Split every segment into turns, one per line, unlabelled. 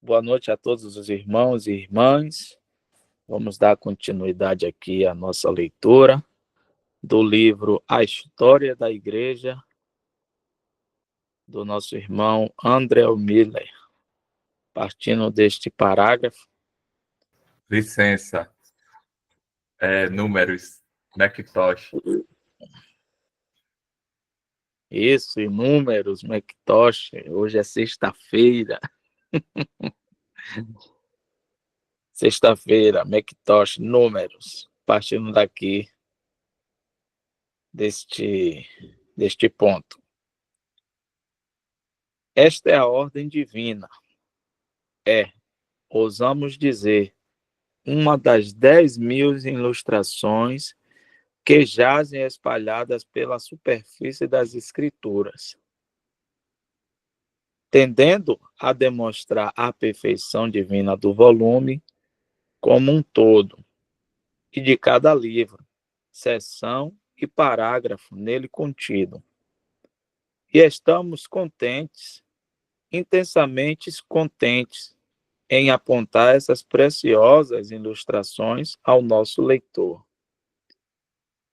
Boa noite a todos os irmãos e irmãs. Vamos dar continuidade aqui à nossa leitura do livro A História da Igreja, do nosso irmão André Miller. Partindo deste parágrafo.
Licença. Números. Macintosh.
Isso, e números, Macintosh. Hoje é sexta-feira. Sexta-feira, Macintosh, números. Partindo daqui, deste ponto. Esta é a ordem divina. Ousamos dizer, uma das 10.000 ilustrações que jazem espalhadas pela superfície das Escrituras, tendendo a demonstrar a perfeição divina do volume como um todo, e de cada livro, seção e parágrafo nele contido. E estamos contentes, intensamente contentes, em apontar essas preciosas ilustrações ao nosso leitor,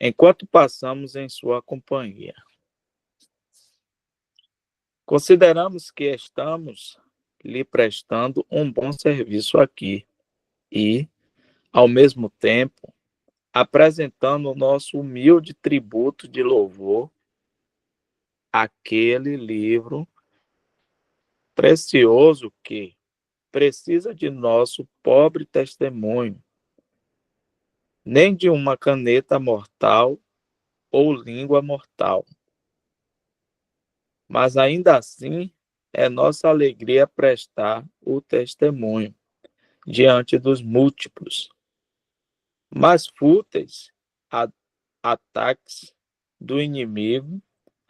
enquanto passamos em sua companhia. Consideramos que estamos lhe prestando um bom serviço aqui e, ao mesmo tempo, apresentando o nosso humilde tributo de louvor àquele livro precioso que precisa de nosso pobre testemunho, nem de uma caneta mortal ou língua mortal. Mas ainda assim, é nossa alegria prestar o testemunho diante dos múltiplos, mas fúteis ataques do inimigo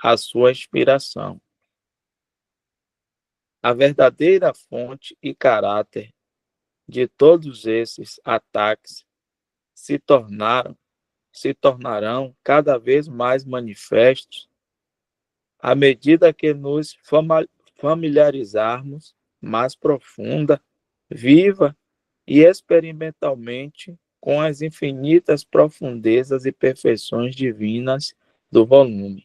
à sua inspiração. A verdadeira fonte e caráter de todos esses ataques se tornarão cada vez mais manifestos à medida que nos familiarizarmos mais profunda, viva e experimentalmente com as infinitas profundezas e perfeições divinas do volume.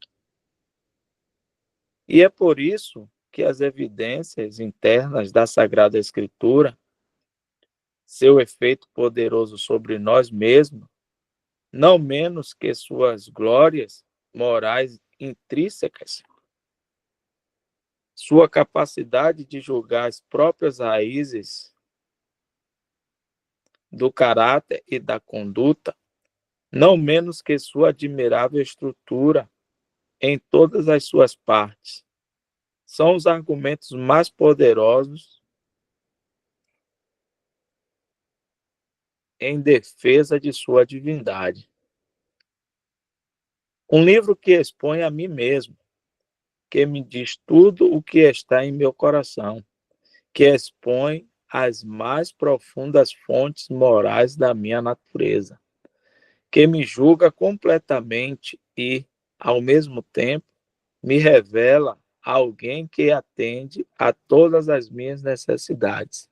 E é por isso que as evidências internas da Sagrada Escritura, seu efeito poderoso sobre nós mesmos, não menos que suas glórias morais intrínsecas, sua capacidade de julgar as próprias raízes do caráter e da conduta, não menos que sua admirável estrutura em todas as suas partes, são os argumentos mais poderosos em defesa de sua divindade. Um livro que expõe a mim mesmo, que me diz tudo o que está em meu coração, que expõe as mais profundas fontes morais da minha natureza, que me julga completamente e, ao mesmo tempo, me revela alguém que atende a todas as minhas necessidades.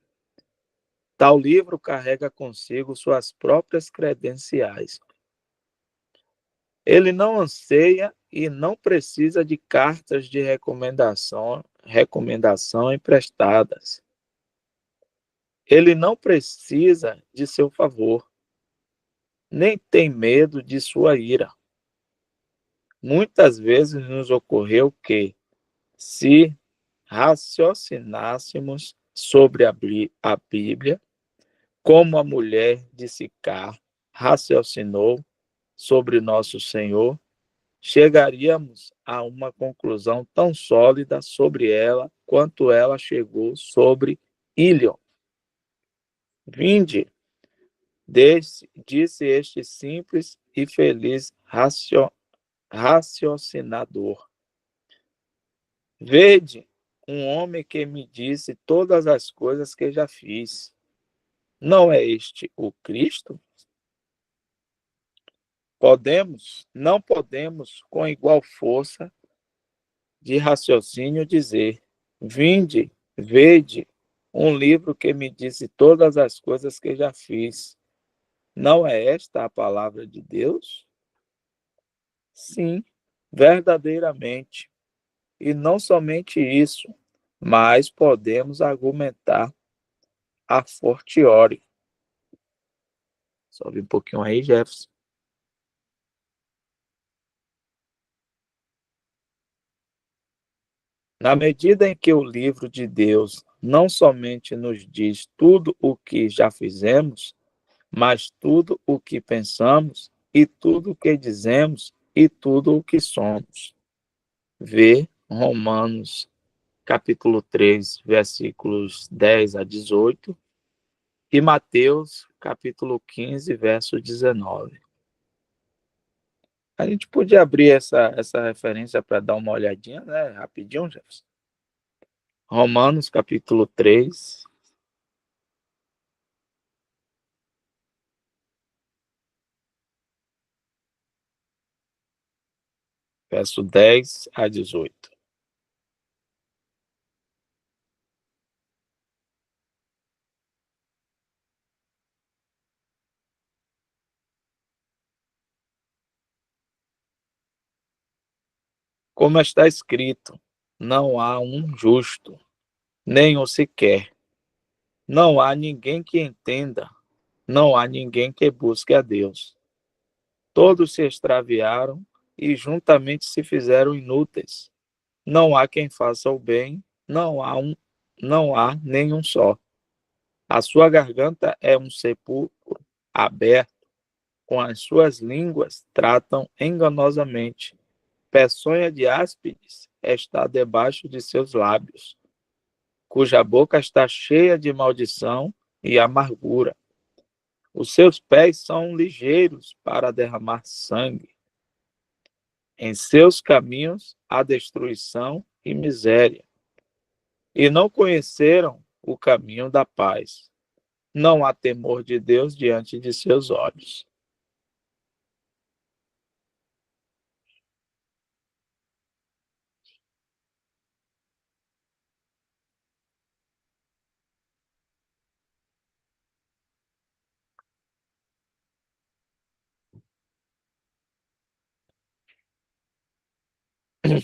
Tal livro carrega consigo suas próprias credenciais. Ele não anseia e não precisa de cartas de recomendação emprestadas. Ele não precisa de seu favor, nem tem medo de sua ira. Muitas vezes nos ocorreu que, se raciocinássemos sobre a Bíblia, como a mulher de Sicar raciocinou sobre nosso Senhor, chegaríamos a uma conclusão tão sólida sobre ela quanto ela chegou sobre Ílion. Vinde, disse este simples e feliz raciocinador. Vede um homem que me disse todas as coisas que já fiz. Não é este o Cristo? Não podemos, com igual força de raciocínio, dizer: vinde, vede um livro que me disse todas as coisas que já fiz. Não é esta a palavra de Deus? Sim, verdadeiramente. E não somente isso, mas podemos argumentar a fortiori. Sobe um pouquinho aí, Jefferson. Na medida em que o livro de Deus não somente nos diz tudo o que já fizemos, mas tudo o que pensamos e tudo o que dizemos e tudo o que somos. Vê Romanos capítulo 3, versículos 10 a 18 e Mateus capítulo 15, verso 19. A gente podia abrir essa referência para dar uma olhadinha, né? Rapidinho, Jefferson. Romanos capítulo 3, verso 10 a 18. Como está escrito, não há um justo, nem um sequer. Não há ninguém que entenda, não há ninguém que busque a Deus. Todos se extraviaram e juntamente se fizeram inúteis. Não há quem faça o bem, não há nenhum só. A sua garganta é um sepulcro aberto, com as suas línguas tratam enganosamente. Peçonha de áspides está debaixo de seus lábios, cuja boca está cheia de maldição e amargura. Os seus pés são ligeiros para derramar sangue. Em seus caminhos há destruição e miséria. E não conheceram o caminho da paz. Não há temor de Deus diante de seus olhos.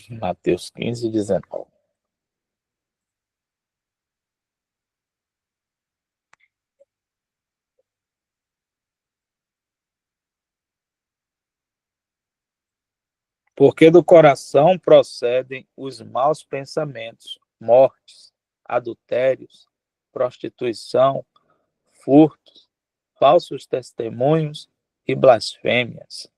Mateus 15, 19. Porque do coração procedem os maus pensamentos, mortes, adultérios, prostituição, furtos, falsos testemunhos e blasfêmias.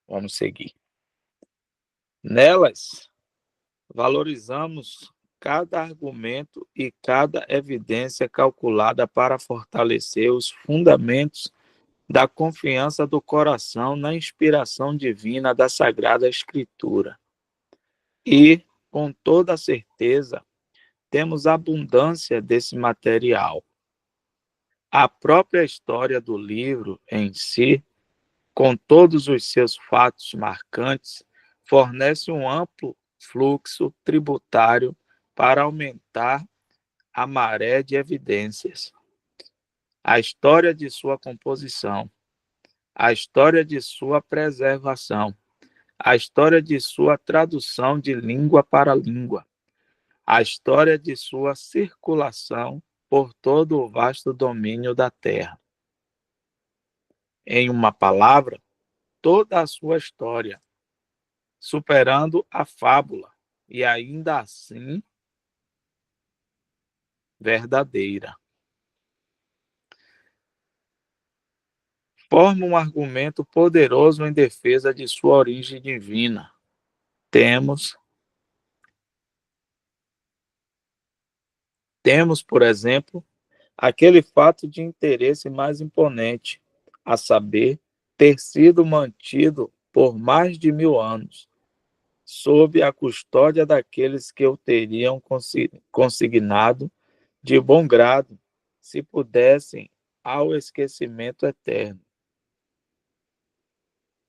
Vamos seguir. Nelas, valorizamos cada argumento e cada evidência calculada para fortalecer os fundamentos da confiança do coração na inspiração divina da Sagrada Escritura. E, com toda certeza, temos abundância desse material. A própria história do livro em si, com todos os seus fatos marcantes, fornece um amplo fluxo tributário para aumentar a maré de evidências. A história de sua composição, a história de sua preservação, a história de sua tradução de língua para língua, a história de sua circulação por todo o vasto domínio da terra. Em uma palavra, toda a sua história, superando a fábula e ainda assim verdadeira. Forma um argumento poderoso em defesa de sua origem divina. Temos, por exemplo, aquele fato de interesse mais imponente, a saber, ter sido mantido por mais de 1000 anos, sob a custódia daqueles que o teriam consignado de bom grado, se pudessem, ao esquecimento eterno.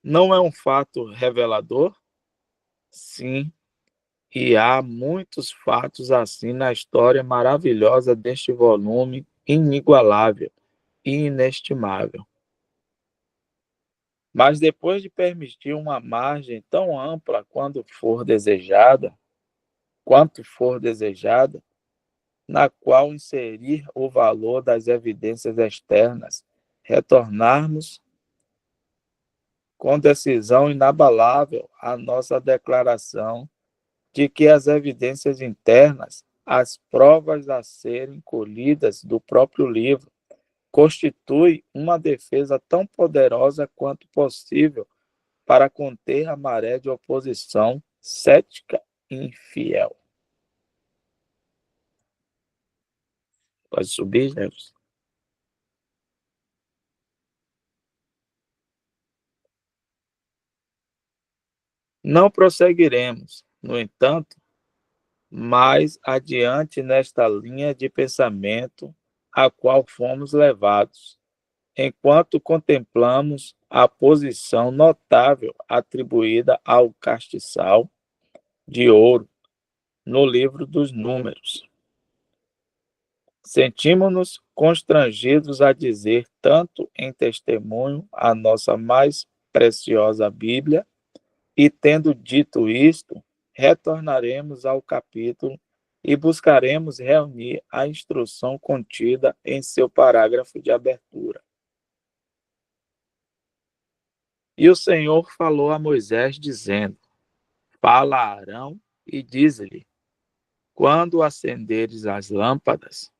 Não é um fato revelador? Sim, e há muitos fatos assim na história maravilhosa deste volume inigualável e inestimável. Mas depois de permitir uma margem tão ampla quanto for desejada, na qual inserir o valor das evidências externas, retornarmos com decisão inabalável à nossa declaração de que as evidências internas, as provas a serem colhidas do próprio livro, constituem uma defesa tão poderosa quanto possível para conter a maré de oposição cética e infiel. Pode subir, Jefferson? Não prosseguiremos, no entanto, mais adiante nesta linha de pensamento a qual fomos levados, enquanto contemplamos a posição notável atribuída ao castiçal de ouro no livro dos Números. Sentimos-nos constrangidos a dizer, tanto em testemunho à nossa mais preciosa Bíblia, e tendo dito isto, retornaremos ao capítulo e buscaremos reunir a instrução contida em seu parágrafo de abertura. E o Senhor falou a Moisés, dizendo: Fala a Arão e diz-lhe: Quando acenderes as lâmpadas,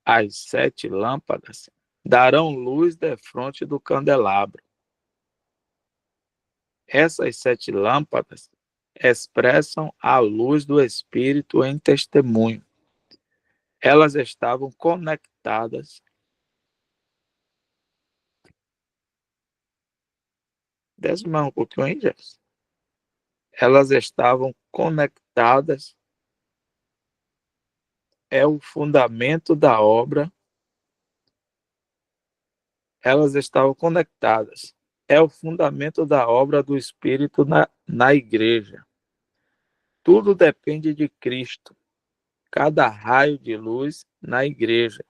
as 7 lâmpadas darão luz defronte do candelabro. Essas 7 lâmpadas expressam a luz do Espírito em testemunho. Elas estavam conectadas. Desce mais um pouquinho aí, Jefferson. Elas estavam conectadas. É o fundamento da obra. Elas estavam conectadas. É o fundamento da obra do Espírito na igreja. Tudo depende de Cristo. Cada raio de luz na igreja,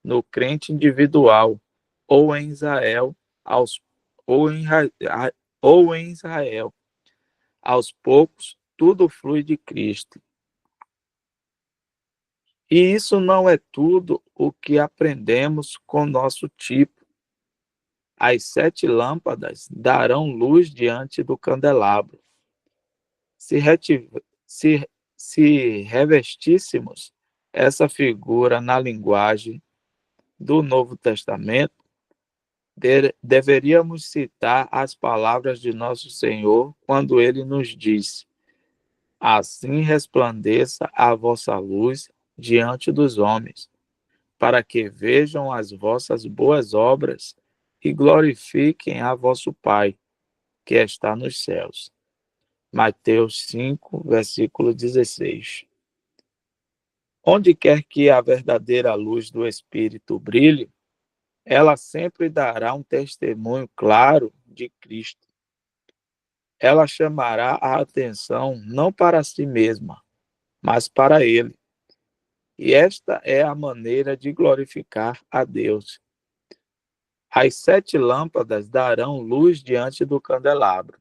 no crente individual, ou em Israel, ou em Israel. Aos poucos, tudo flui de Cristo. E isso não é tudo o que aprendemos com nosso tipo. As 7 lâmpadas darão luz diante do candelabro. Se revestíssemos essa figura na linguagem do Novo Testamento, deveríamos citar as palavras de nosso Senhor quando ele nos diz: Assim resplandeça a vossa luz diante dos homens, para que vejam as vossas boas obras e glorifiquem a vosso Pai, que está nos céus. Mateus 5, versículo 16. Onde quer que a verdadeira luz do Espírito brilhe, ela sempre dará um testemunho claro de Cristo. Ela chamará a atenção não para si mesma, mas para Ele. E esta é a maneira de glorificar a Deus. As 7 lâmpadas darão luz diante do candelabro.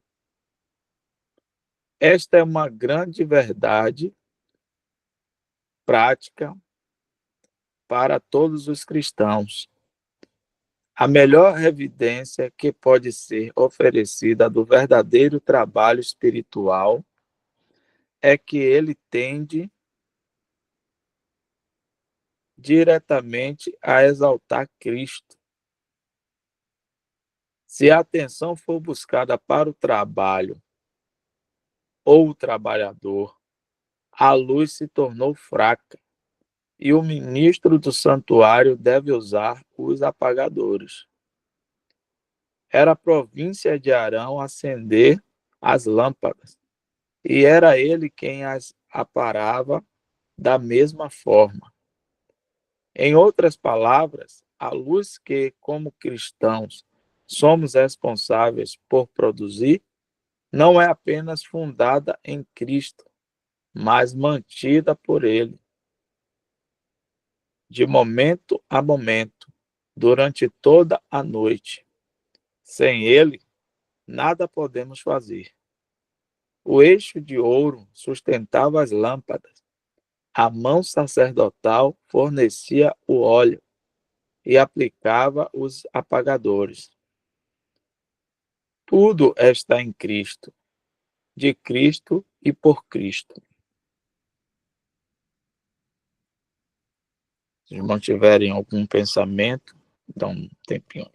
Esta é uma grande verdade prática para todos os cristãos. A melhor evidência que pode ser oferecida do verdadeiro trabalho espiritual é que ele tende diretamente a exaltar Cristo. Se a atenção for buscada para o trabalho ou o trabalhador, a luz se tornou fraca e o ministro do santuário deve usar os apagadores. Era a província de Arão acender as lâmpadas, e era ele quem as aparava da mesma forma. Em outras palavras, a luz que, como cristãos, somos responsáveis por produzir, não é apenas fundada em Cristo, mas mantida por Ele, de momento a momento, durante toda a noite. Sem Ele, nada podemos fazer. O eixo de ouro sustentava as lâmpadas, a mão sacerdotal fornecia o óleo e aplicava os apagadores. Tudo está em Cristo, de Cristo e por Cristo. Se os irmãos tiverem algum pensamento, dá um tempinho.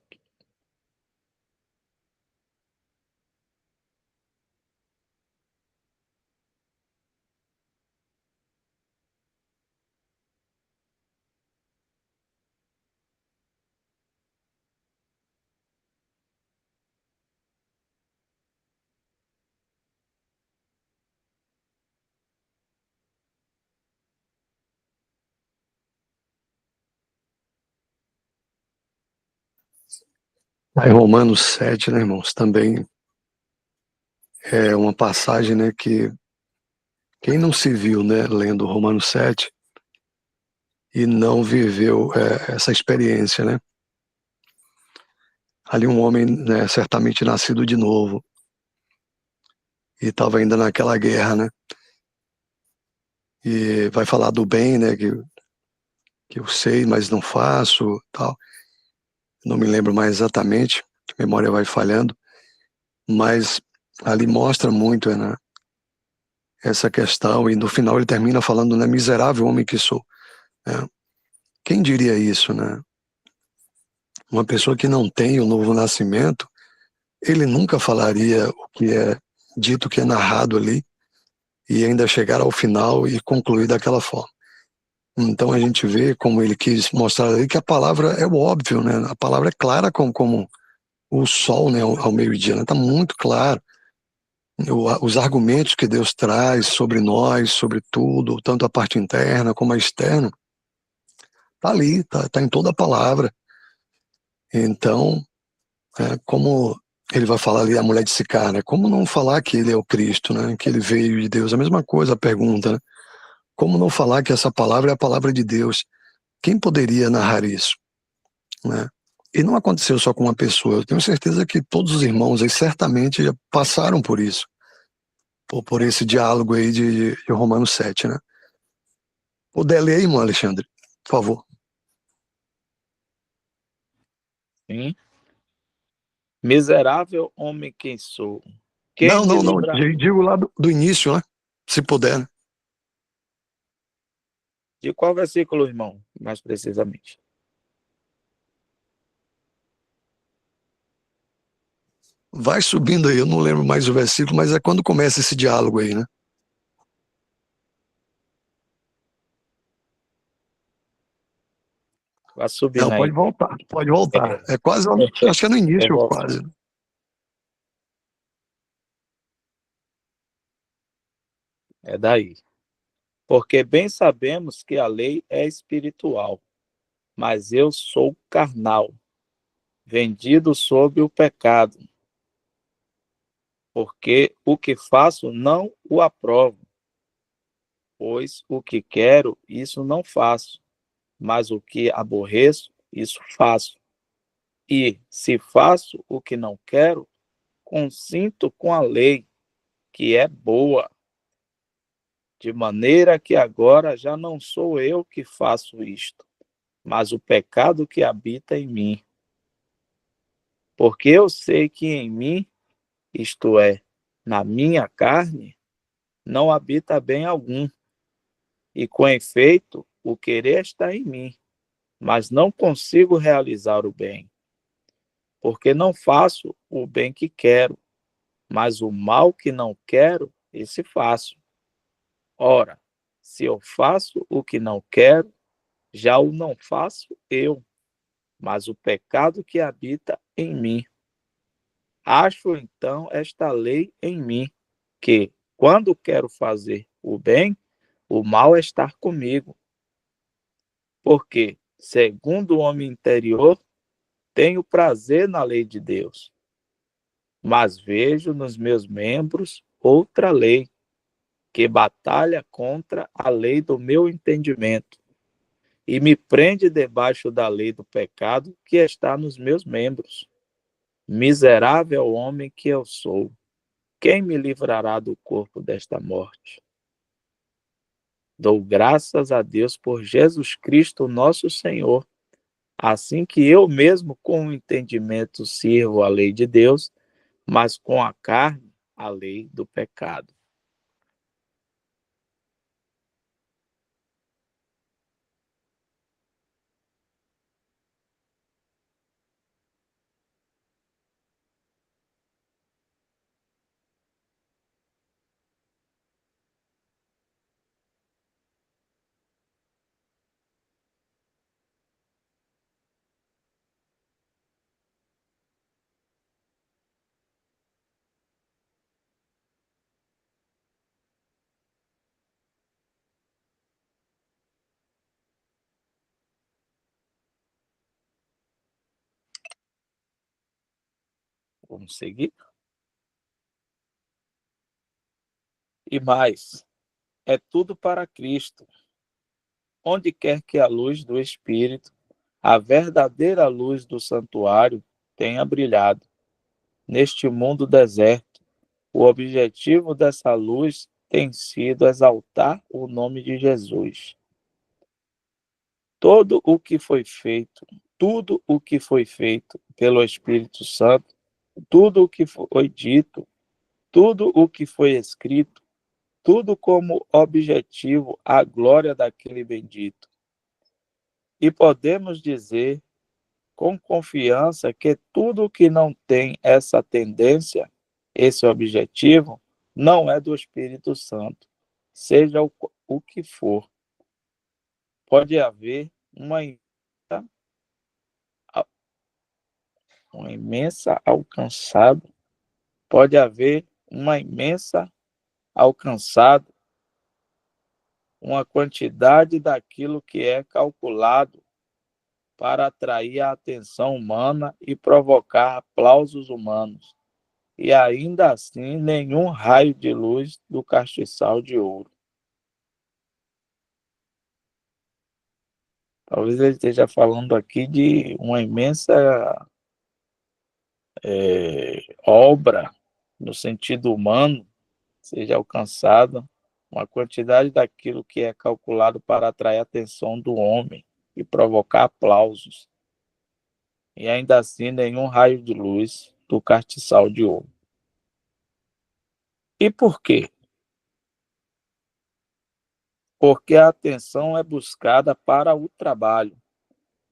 Aí Romanos 7, né, irmãos, também é uma passagem, né, que quem não se viu, né, lendo Romanos 7 e não viveu essa experiência, né? Ali um homem, né, certamente nascido de novo e estava ainda naquela guerra, né? E vai falar do bem, né, que eu sei, mas não faço, tal. Não me lembro mais exatamente, a memória vai falhando, mas ali mostra muito, né, essa questão, e no final ele termina falando, né, miserável homem que sou. Né? Quem diria isso, né? Uma pessoa que não tem o novo nascimento, ele nunca falaria o que é dito, que é narrado ali, e ainda chegar ao final e concluir daquela forma. Então a gente vê como ele quis mostrar ali que a palavra é o óbvio, né? A palavra é clara como o sol, né, ao meio-dia, né? Tá muito claro. Os argumentos que Deus traz sobre nós, sobre tudo, tanto a parte interna como a externa, tá ali, tá em toda a palavra. Então, como ele vai falar ali, a mulher de Sicar, né? Como não falar que ele é o Cristo, né? Que ele veio de Deus? A mesma coisa a pergunta, né? Como não falar que essa palavra é a palavra de Deus? Quem poderia narrar isso, né? E não aconteceu só com uma pessoa. Eu tenho certeza que todos os irmãos aí certamente já passaram por isso, por esse diálogo aí de Romanos 7, né? Puder ler aí, irmão Alexandre, por favor.
Sim. Miserável homem que sou, quem
Não,
me
não, não.
livra
Digo lá do início, né? Se puder, né?
de qual versículo, irmão, mais precisamente?
Vai subindo aí, eu não lembro mais o versículo, mas é quando começa esse diálogo aí, né?
Vai
Não,
subindo
pode
aí.
voltar, pode voltar. É quase, acho que é no
Eu
início,
vou.
quase.
É daí. Porque bem sabemos que a lei é espiritual, mas eu sou carnal, vendido sob o pecado, porque o que faço não o aprovo, pois o que quero, isso não faço, mas o que aborreço, isso faço. E, se faço o que não quero, consinto com a lei, que é boa, de maneira que agora já não sou eu que faço isto, mas o pecado que habita em mim. Porque eu sei que em mim, isto é, na minha carne, não habita bem algum. E com efeito, o querer está em mim, mas não consigo realizar o bem. Porque não faço o bem que quero, mas o mal que não quero, esse faço. Ora, se eu faço o que não quero, já o não faço eu, mas o pecado que habita em mim. Acho então esta lei em mim, que, quando quero fazer o bem, o mal está comigo, porque, segundo o homem interior, tenho prazer na lei de Deus, mas vejo nos meus membros outra lei, que batalha contra a lei do meu entendimento e me prende debaixo da lei do pecado que está nos meus membros. Miserável homem que eu sou, quem me livrará do corpo desta morte? Dou graças a Deus por Jesus Cristo, nosso Senhor. Assim que eu mesmo, com o entendimento, sirvo a lei de Deus, mas com a carne, a lei do pecado. Vamos seguir? E mais, é tudo para Cristo. Onde quer que a luz do Espírito, a verdadeira luz do santuário, tenha brilhado, neste mundo deserto, o objetivo dessa luz tem sido exaltar o nome de Jesus. Todo o que foi feito, tudo o que foi feito pelo Espírito Santo, tudo o que foi dito, tudo o que foi escrito, tudo como objetivo a glória daquele bendito. E podemos dizer com confiança que tudo que não tem essa tendência, esse objetivo, não é do Espírito Santo, seja o que for. Pode haver uma imensa alcançada, pode haver uma imensa alcançada, uma quantidade daquilo que é calculado para atrair a atenção humana e provocar aplausos humanos. E ainda assim, nenhum raio de luz do castiçal de ouro. Talvez ele esteja falando aqui de uma imensa obra, no sentido humano, seja alcançada uma quantidade daquilo que é calculado para atrair a atenção do homem e provocar aplausos. E ainda assim, nenhum raio de luz do castiçal de ouro. E por quê? Porque a atenção é buscada para o trabalho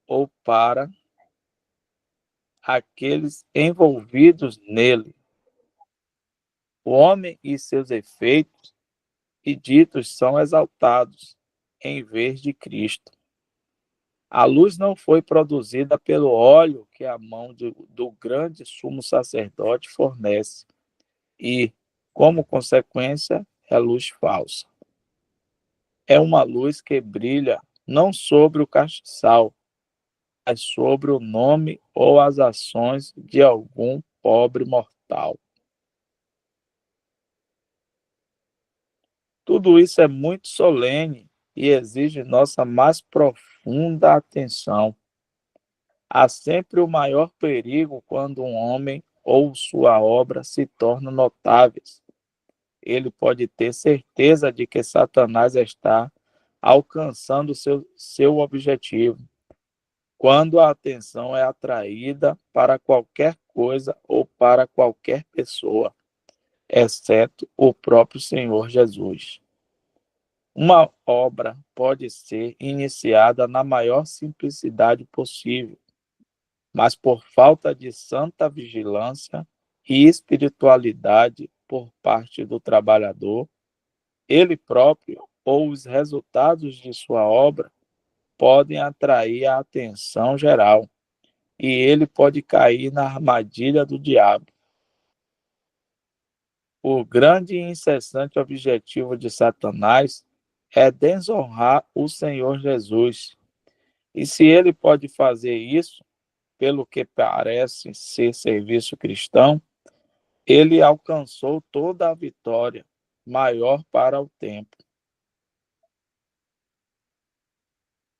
ou para aqueles envolvidos nele. O homem e seus efeitos e ditos são exaltados em vez de Cristo. A luz não foi produzida pelo óleo que a mão do grande sumo sacerdote fornece e, como consequência, é luz falsa. É uma luz que brilha não sobre o castiçal, mas sobre o nome ou as ações de algum pobre mortal. Tudo isso é muito solene e exige nossa mais profunda atenção. Há sempre o maior perigo quando um homem ou sua obra se tornam notáveis. Ele pode ter certeza de que Satanás está alcançando seu objetivo. Quando a atenção é atraída para qualquer coisa ou para qualquer pessoa, exceto o próprio Senhor Jesus. Uma obra pode ser iniciada na maior simplicidade possível, mas por falta de santa vigilância e espiritualidade por parte do trabalhador, ele próprio ou os resultados de sua obra podem atrair a atenção geral, e ele pode cair na armadilha do diabo. O grande e incessante objetivo de Satanás é desonrar o Senhor Jesus. E se ele pode fazer isso, pelo que parece ser serviço cristão, ele alcançou toda a vitória, maior para o tempo.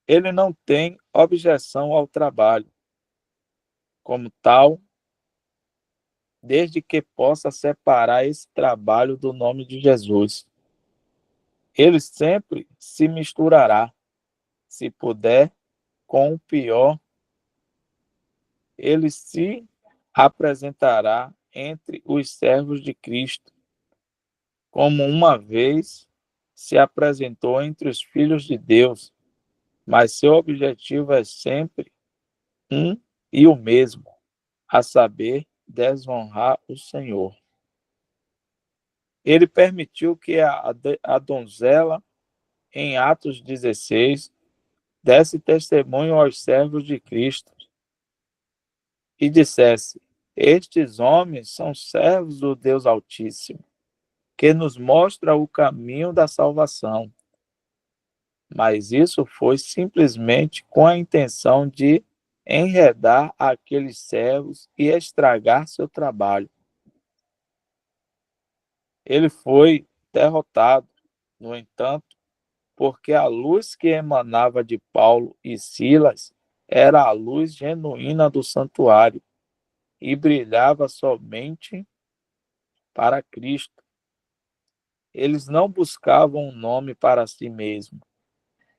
Ele não tem objeção ao trabalho, como tal, desde que possa separar esse trabalho do nome de Jesus. Ele sempre se misturará, se puder, com o pior. Ele se apresentará entre os servos de Cristo, como uma vez se apresentou entre os filhos de Deus, mas seu objetivo é sempre um e o mesmo, a saber, desonrar o Senhor. Ele permitiu que a donzela, em Atos 16, desse testemunho aos servos de Cristo e dissesse: estes homens são servos do Deus Altíssimo, que nos mostra o caminho da salvação. Mas isso foi simplesmente com a intenção de enredar aqueles servos e estragar seu trabalho. Ele foi derrotado, no entanto, porque a luz que emanava de Paulo e Silas era a luz genuína do santuário e brilhava somente para Cristo. Eles não buscavam um nome para si mesmos.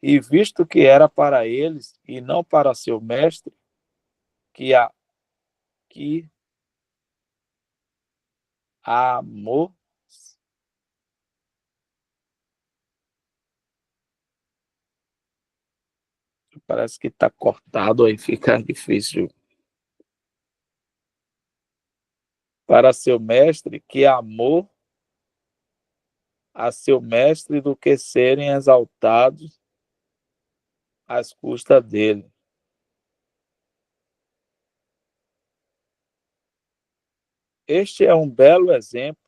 E visto que era para eles e não para seu mestre, que amor, parece que está cortado, aí fica difícil. Para seu mestre, que amor a seu mestre do que serem exaltados às custas dele. Este é um belo exemplo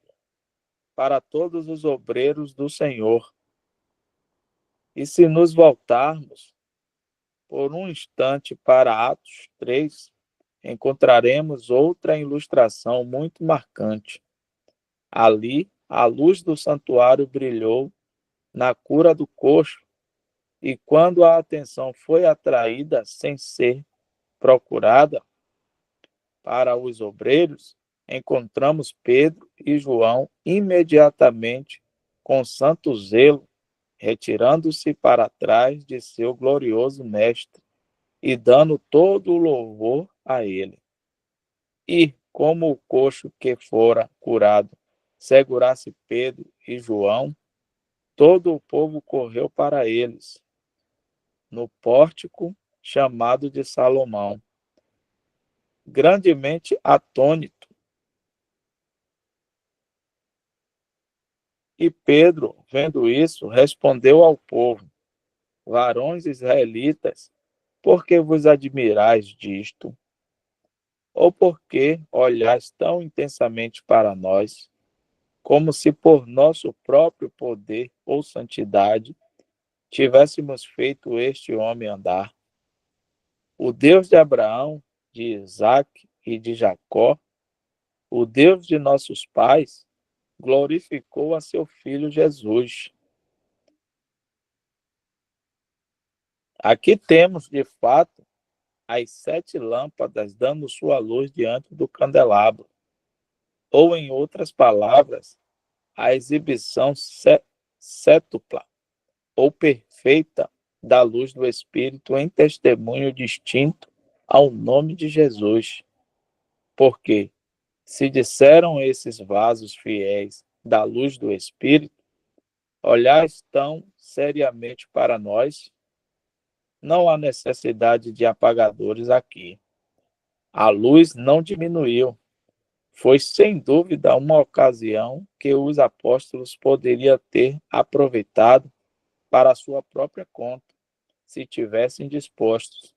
para todos os obreiros do Senhor. E se nos voltarmos por um instante para Atos 3, encontraremos outra ilustração muito marcante. Ali, a luz do santuário brilhou na cura do coxo, e quando a atenção foi atraída sem ser procurada para os obreiros, encontramos Pedro e João imediatamente, com santo zelo, retirando-se para trás de seu glorioso mestre e dando todo o louvor a ele. E, como o coxo que fora curado segurasse Pedro e João, todo o povo correu para eles, no pórtico chamado de Salomão, grandemente atônito. E Pedro, vendo isso, respondeu ao povo: varões israelitas, por que vos admirais disto? Ou por que olhais tão intensamente para nós, como se por nosso próprio poder ou santidade tivéssemos feito este homem andar? O Deus de Abraão, de Isaque e de Jacó, o Deus de nossos pais, glorificou a seu Filho Jesus. Aqui temos, de fato, as 7 lâmpadas dando sua luz diante do candelabro, ou, em outras palavras, a exibição cétupla ou perfeita da luz do Espírito em testemunho distinto ao nome de Jesus. Porque, se disseram esses vasos fiéis da luz do Espírito, olhais tão seriamente para nós, não há necessidade de apagadores aqui. A luz não diminuiu. Foi, sem dúvida, uma ocasião que os apóstolos poderiam ter aproveitado para a sua própria conta, se tivessem dispostos.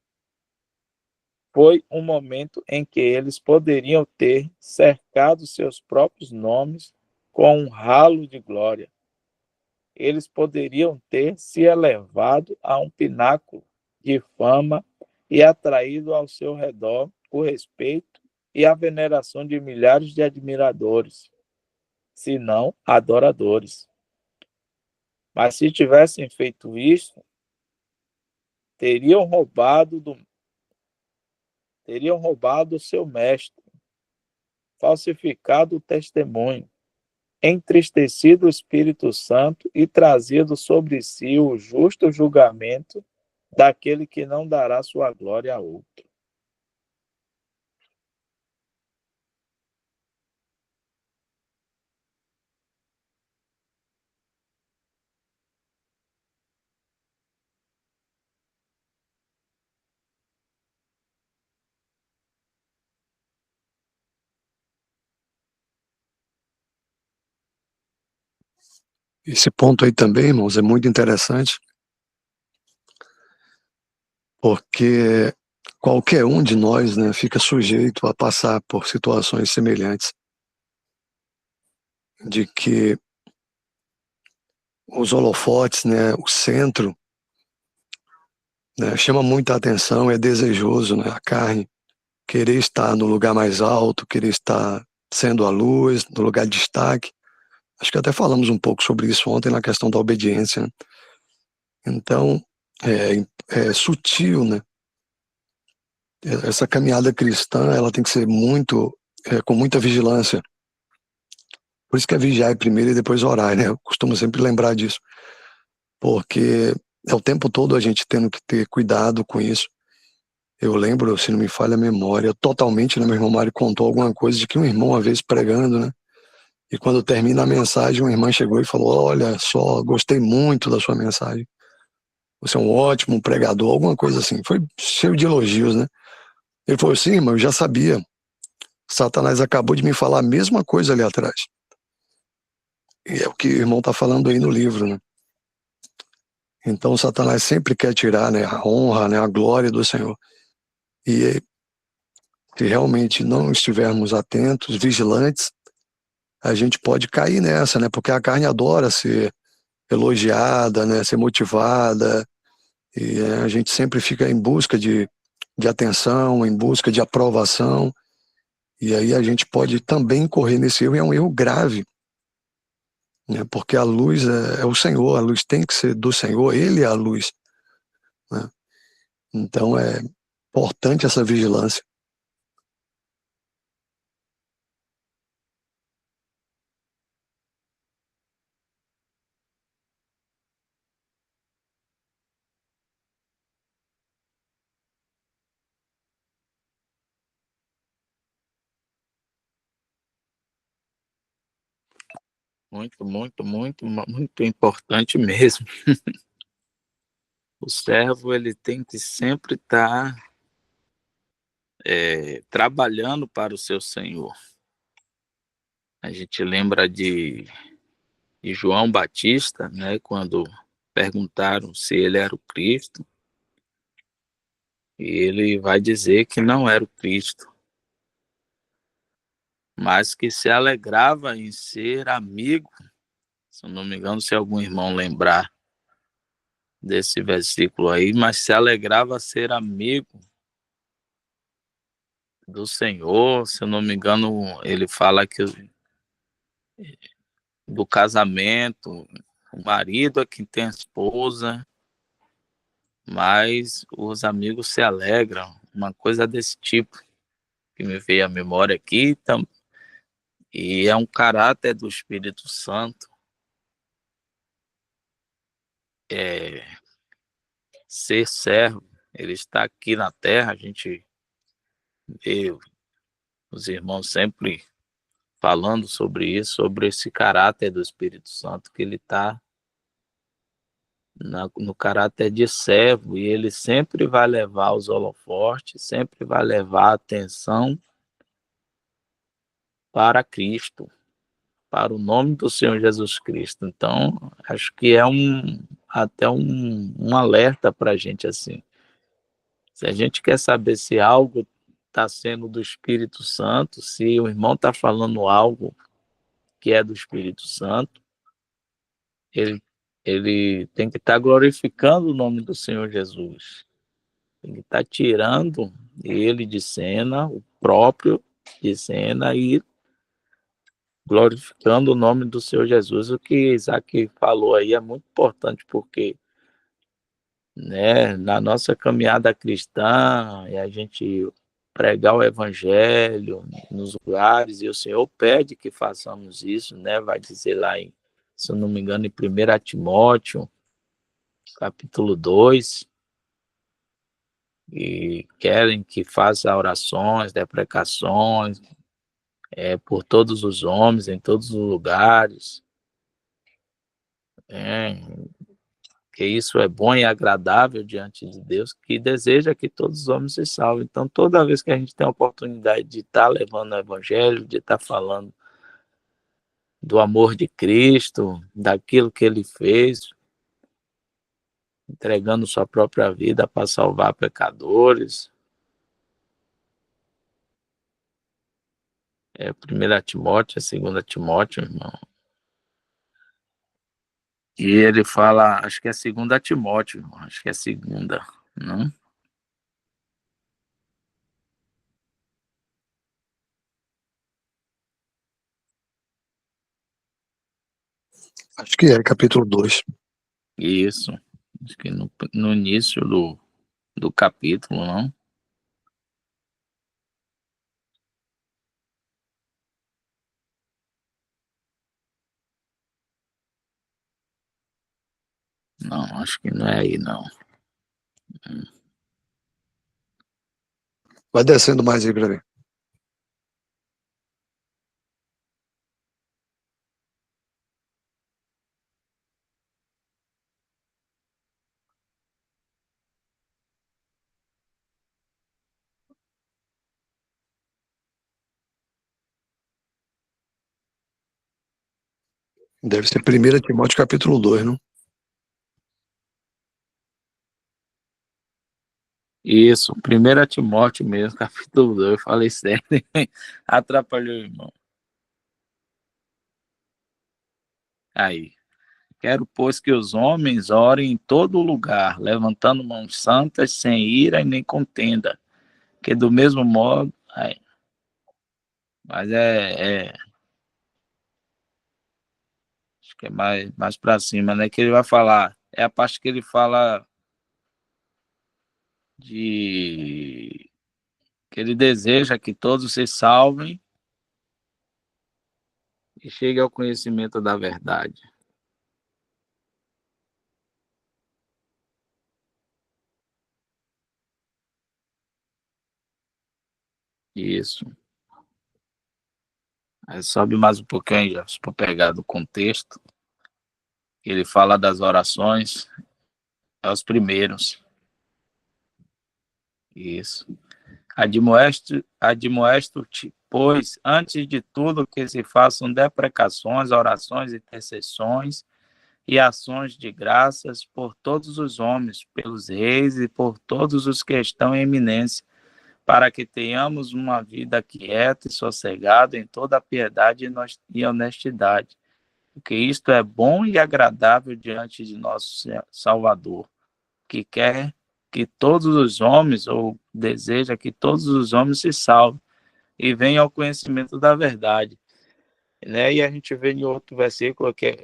Foi um momento em que eles poderiam ter cercado seus próprios nomes com um halo de glória. Eles poderiam ter se elevado a um pináculo de fama e atraído ao seu redor o respeito e a veneração de milhares de admiradores, se não adoradores. Mas se tivessem feito isso, teriam roubado o seu mestre, falsificado o testemunho, entristecido o Espírito Santo e trazido sobre si o justo julgamento daquele que não dará sua glória a outro.
Esse ponto aí também, irmãos, é muito interessante, porque qualquer um de nós, né, fica sujeito a passar por situações semelhantes, de que os holofotes, né, o centro, né, chama muita atenção, é desejoso, né, a carne, querer estar no lugar mais alto, querer estar sendo a luz, no lugar de destaque. Acho que até falamos um pouco sobre isso ontem na questão da obediência, né? Então, é sutil, né? Essa caminhada cristã, ela tem que ser com muita vigilância. Por isso que é vigiar primeiro e depois orar, né? Eu costumo sempre lembrar disso, porque é o tempo todo a gente tendo que ter cuidado com isso. Eu lembro, se não me falha a memória, totalmente, né? Meu irmão Mário contou alguma coisa de que um irmão, uma vez pregando, né? E quando termina a mensagem, uma irmã chegou e falou: olha só, gostei muito da sua mensagem. Você é um ótimo pregador, alguma coisa assim. Foi cheio de elogios, né? Ele falou: sim, mas eu já sabia. Satanás acabou de me falar a mesma coisa ali atrás. E é o que o irmão está falando aí no livro, né? Então, Satanás sempre quer tirar, né, a honra, né, a glória do Senhor. E se realmente não estivermos atentos, vigilantes, a gente pode cair nessa, né? Porque a carne adora ser elogiada, né, ser motivada, e a gente sempre fica em busca de atenção, em busca de aprovação, e aí a gente pode também correr nesse erro, e é um erro grave, né? Porque a luz é o Senhor, a luz tem que ser do Senhor, Ele é a luz, né? Então é importante essa vigilância.
Muito, muito, muito, muito importante mesmo. O servo ele tem que sempre estar trabalhando para o seu Senhor. A gente lembra de João Batista, né, quando perguntaram se ele era o Cristo, e ele vai dizer que não era o Cristo, mas que se alegrava em ser amigo. Se eu não me engano, se algum irmão lembrar desse versículo aí, mas se alegrava ser amigo do Senhor. Se eu não me engano, ele fala que do casamento, o marido é quem tem a esposa, mas os amigos se alegram, uma coisa desse tipo que me veio à memória aqui, e é um caráter do Espírito Santo, ser servo. Ele está aqui na terra, a gente vê os irmãos sempre falando sobre isso, sobre esse caráter do Espírito Santo, que ele está no caráter de servo, e ele sempre vai levar os holofortes, sempre vai levar a atenção para Cristo, para o nome do Senhor Jesus Cristo. Então, acho que é até um alerta para a gente assim. Se a gente quer saber se algo está sendo do Espírito Santo, se o irmão está falando algo que é do Espírito Santo, ele tem que estar glorificando o nome do Senhor Jesus. Tem que estar tirando ele de cena, o próprio de cena, e glorificando o nome do Senhor Jesus. O que Isaac falou aí é muito importante, porque, né, na nossa caminhada cristã, e a gente pregar o evangelho nos lugares, e o Senhor pede que façamos isso, né? Vai dizer lá, se eu não me engano, em 1 Timóteo, capítulo 2, e querem que faça orações, deprecações, por todos os homens, em todos os lugares, que isso é bom e agradável diante de Deus, que deseja que todos os homens se salvem. Então, toda vez que a gente tem a oportunidade de estar levando o evangelho, de estar falando do amor de Cristo, daquilo que ele fez, entregando sua própria vida para salvar pecadores. 1 Timóteo, 2 Timóteo, irmão. E ele fala, acho que é 2 Timóteo, irmão, acho que é segunda, não?
Acho que é capítulo 2.
Isso, acho que no início do capítulo, não? Não, acho que não é aí, não.
Vai descendo mais aí para ver. Deve ser 1 Timóteo capítulo 2, não?
Isso, 1 Timóteo mesmo, capítulo 2, eu falei sério, atrapalhou, irmão. Aí, quero, pois, que os homens orem em todo lugar, levantando mãos santas, sem ira e nem contenda, que do mesmo modo, mas acho que é mais para cima, né, que ele vai falar, é a parte que ele fala de que ele deseja que todos se salvem e cheguem ao conhecimento da verdade. Isso. Aí sobe mais um pouquinho, já, se for pegar do contexto, ele fala das orações, é os primeiros. Isso. Admoesto-te, pois, antes de tudo, que se façam deprecações, orações, intercessões e ações de graças por todos os homens, pelos reis e por todos os que estão em eminência, para que tenhamos uma vida quieta e sossegada em toda a piedade e honestidade, porque isto é bom e agradável diante de nosso Salvador, que quer que todos os homens, ou deseja que todos os homens se salvem e venham ao conhecimento da verdade, né? E a gente vê em outro versículo que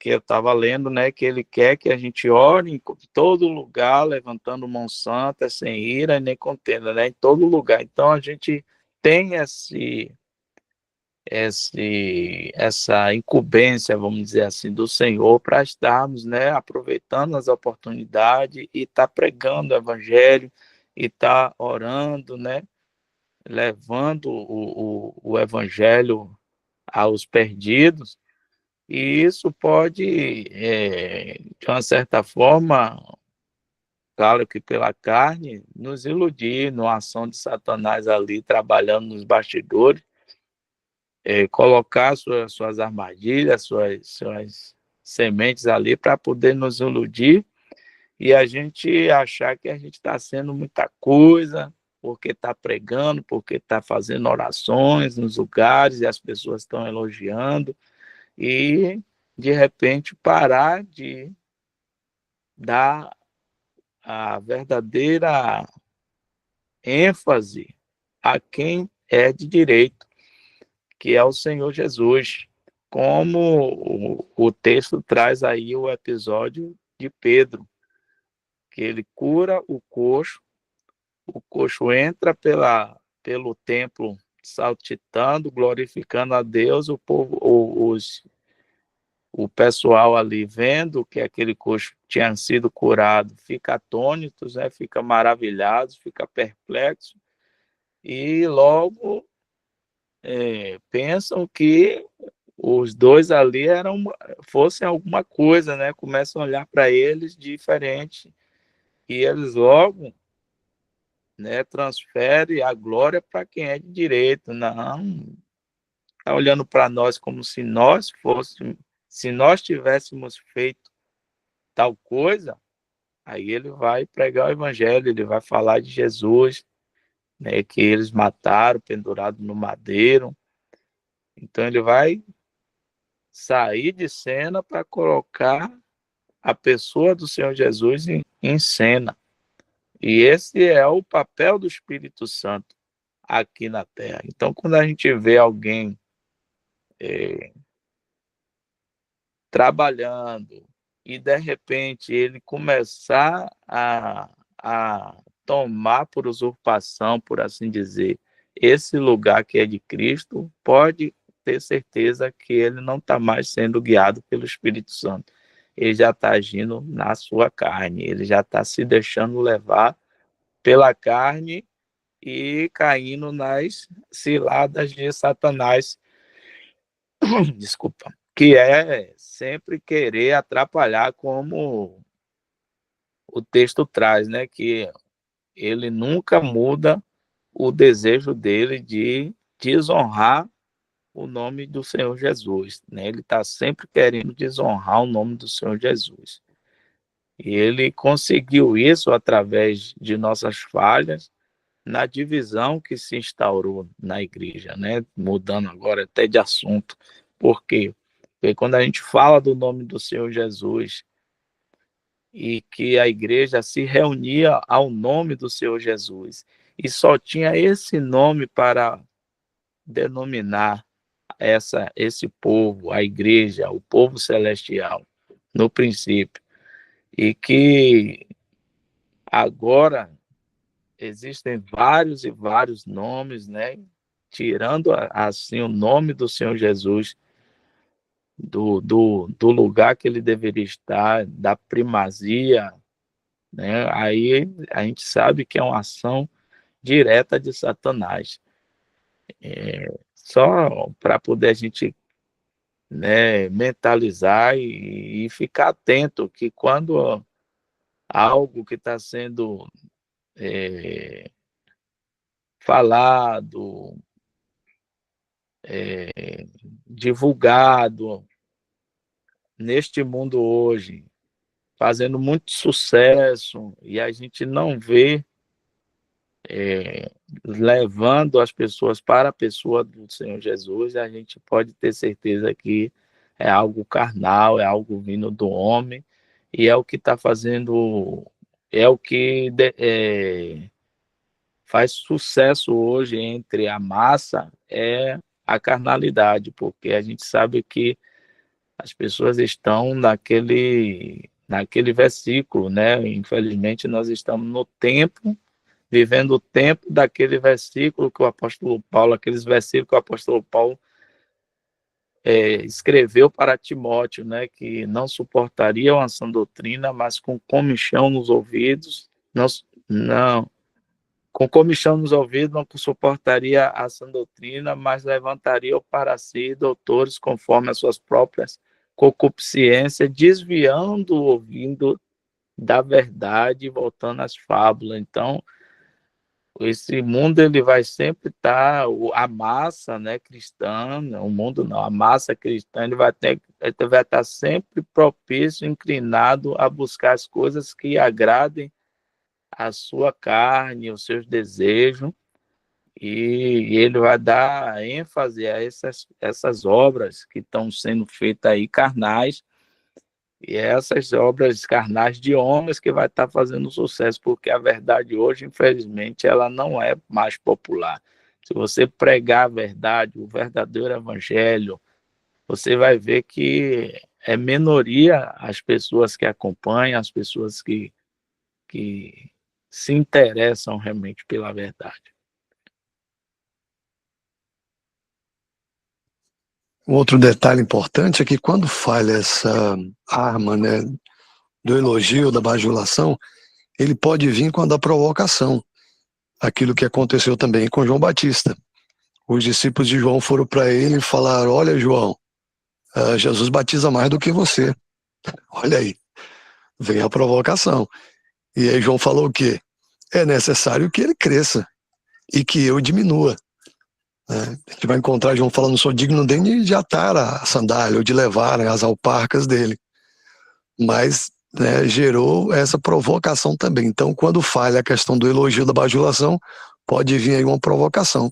eu estava lendo, né, que ele quer que a gente ore em todo lugar, levantando mãos santas, sem ira nem contenda, né, em todo lugar. Então a gente tem essa incumbência, vamos dizer assim, do Senhor para estarmos, né, aproveitando as oportunidades e estar pregando o evangelho e estar orando, né, levando o evangelho aos perdidos. E isso pode, de uma certa forma, claro que pela carne, nos iludir numa ação de Satanás ali, trabalhando nos bastidores, colocar suas armadilhas, suas sementes ali para poder nos iludir e a gente achar que a gente está sendo muita coisa, porque está pregando, porque está fazendo orações nos lugares e as pessoas estão elogiando, e de repente parar de dar a verdadeira ênfase a quem é de direito, que é o Senhor Jesus, como o texto traz aí o episódio de Pedro, que ele cura o coxo entra pelo templo saltitando, glorificando a Deus, o povo, o pessoal ali vendo que aquele coxo tinha sido curado, fica atônitos, né? Fica maravilhados, fica perplexo, e logo pensam que os dois ali fossem alguma coisa, né? Começam a olhar para eles diferente, e eles logo, né, transfere a glória para quem é de direito. Não, está olhando para nós como se nós tivéssemos feito tal coisa, aí ele vai pregar o evangelho, ele vai falar de Jesus, né, que eles mataram, pendurado no madeiro. Então ele vai sair de cena para colocar a pessoa do Senhor Jesus em cena. E esse é o papel do Espírito Santo aqui na Terra. Então, quando a gente vê alguém trabalhando e, de repente, ele começar a tomar por usurpação, por assim dizer, esse lugar que é de Cristo, pode ter certeza que ele não está mais sendo guiado pelo Espírito Santo. Ele já está agindo na sua carne, ele já está se deixando levar pela carne e caindo nas ciladas de Satanás, desculpa, que é sempre querer atrapalhar, como o texto traz, né? Que ele nunca muda o desejo dele de desonrar o nome do Senhor Jesus, né? Ele está sempre querendo desonrar o nome do Senhor Jesus. E ele conseguiu isso através de nossas falhas, na divisão que se instaurou na igreja, né? Mudando agora até de assunto. Por quê? Porque quando a gente fala do nome do Senhor Jesus e que a igreja se reunia ao nome do Senhor Jesus e só tinha esse nome para denominar esse povo, a igreja, o povo celestial, no princípio, e que agora existem vários e vários nomes, né? Tirando assim o nome do Senhor Jesus do lugar que ele deveria estar, da primazia, né? Aí a gente sabe que é uma ação direta de Satanás. Só para poder a gente, né, mentalizar e ficar atento que quando algo que está sendo falado, divulgado neste mundo hoje, fazendo muito sucesso, e a gente não vê levando as pessoas para a pessoa do Senhor Jesus, a gente pode ter certeza que é algo carnal, é algo vindo do homem, e é o que está fazendo, é o que faz sucesso hoje entre a massa, é a carnalidade, porque a gente sabe que as pessoas estão naquele versículo, né? Infelizmente, nós estamos no tempo, vivendo o tempo daquele versículo que o apóstolo Paulo, aqueles versículos que o apóstolo Paulo escreveu para Timóteo, né? Que não suportaria uma sã doutrina, mas com comichão nos ouvidos, não, com comichão nos ouvidos, não suportaria a sã doutrina, mas levantaria para si doutores conforme as suas próprias concupiscências, desviando o ouvido da verdade e voltando às fábulas. Então, esse mundo ele vai sempre estar, a massa, né, cristã, o mundo não, a massa cristã, ele vai estar sempre propício, inclinado a buscar as coisas que agradem a sua carne, os seus desejos, e ele vai dar ênfase a essas obras que estão sendo feitas aí carnais, e essas obras carnais de homens que vai estar fazendo sucesso, porque a verdade hoje, infelizmente, ela não é mais popular. Se você pregar a verdade, o verdadeiro evangelho, você vai ver que é minoria as pessoas que acompanham, as pessoas que se interessam realmente pela verdade.
Um outro detalhe importante é que quando falha essa arma, né, do elogio, da bajulação, ele pode vir com a da provocação. Aquilo que aconteceu também com João Batista. Os discípulos de João foram para ele e falaram: olha, João, Jesus batiza mais do que você. Olha aí, vem a provocação. E aí João falou o quê? É necessário que ele cresça e que eu diminua. Né? A gente vai encontrar João falando: não sou digno nem de atar a sandália ou de levar, né, as alparcas dele. Mas, né, gerou essa provocação também. Então, quando falha a questão do elogio, da bajulação, pode vir aí uma provocação.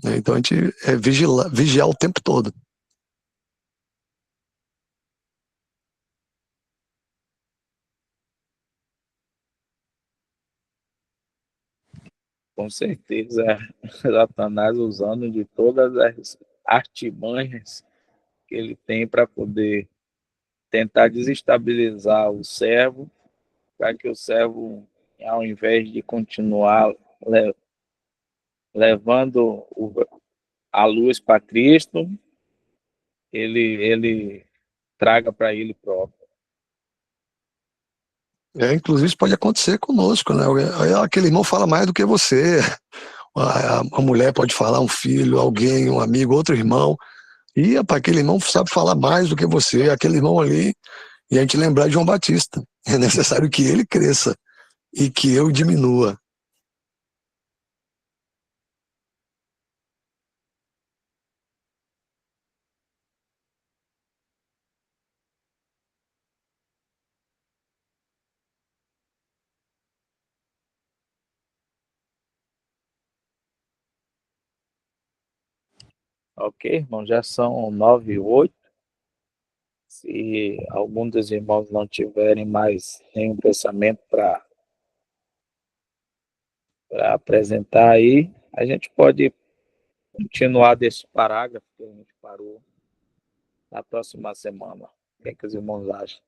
Né? Então, a gente é vigiar o tempo todo.
Com certeza, Satanás usando de todas as artimanhas que ele tem para poder tentar desestabilizar o servo, para que o servo, ao invés de continuar levando a luz para Cristo, ele traga para ele próprio.
Inclusive, isso pode acontecer conosco, né? Aquele irmão fala mais do que você. A mulher pode falar, um filho, alguém, um amigo, outro irmão. E rapaz, aquele irmão sabe falar mais do que você, aquele irmão ali. E a gente lembrar de João Batista. É necessário que ele cresça e que eu diminua.
Ok, irmão, já são 9h08. Se algum dos irmãos não tiverem mais nenhum pensamento para apresentar aí, a gente pode continuar desse parágrafo que a gente parou na próxima semana. O que é que os irmãos acham?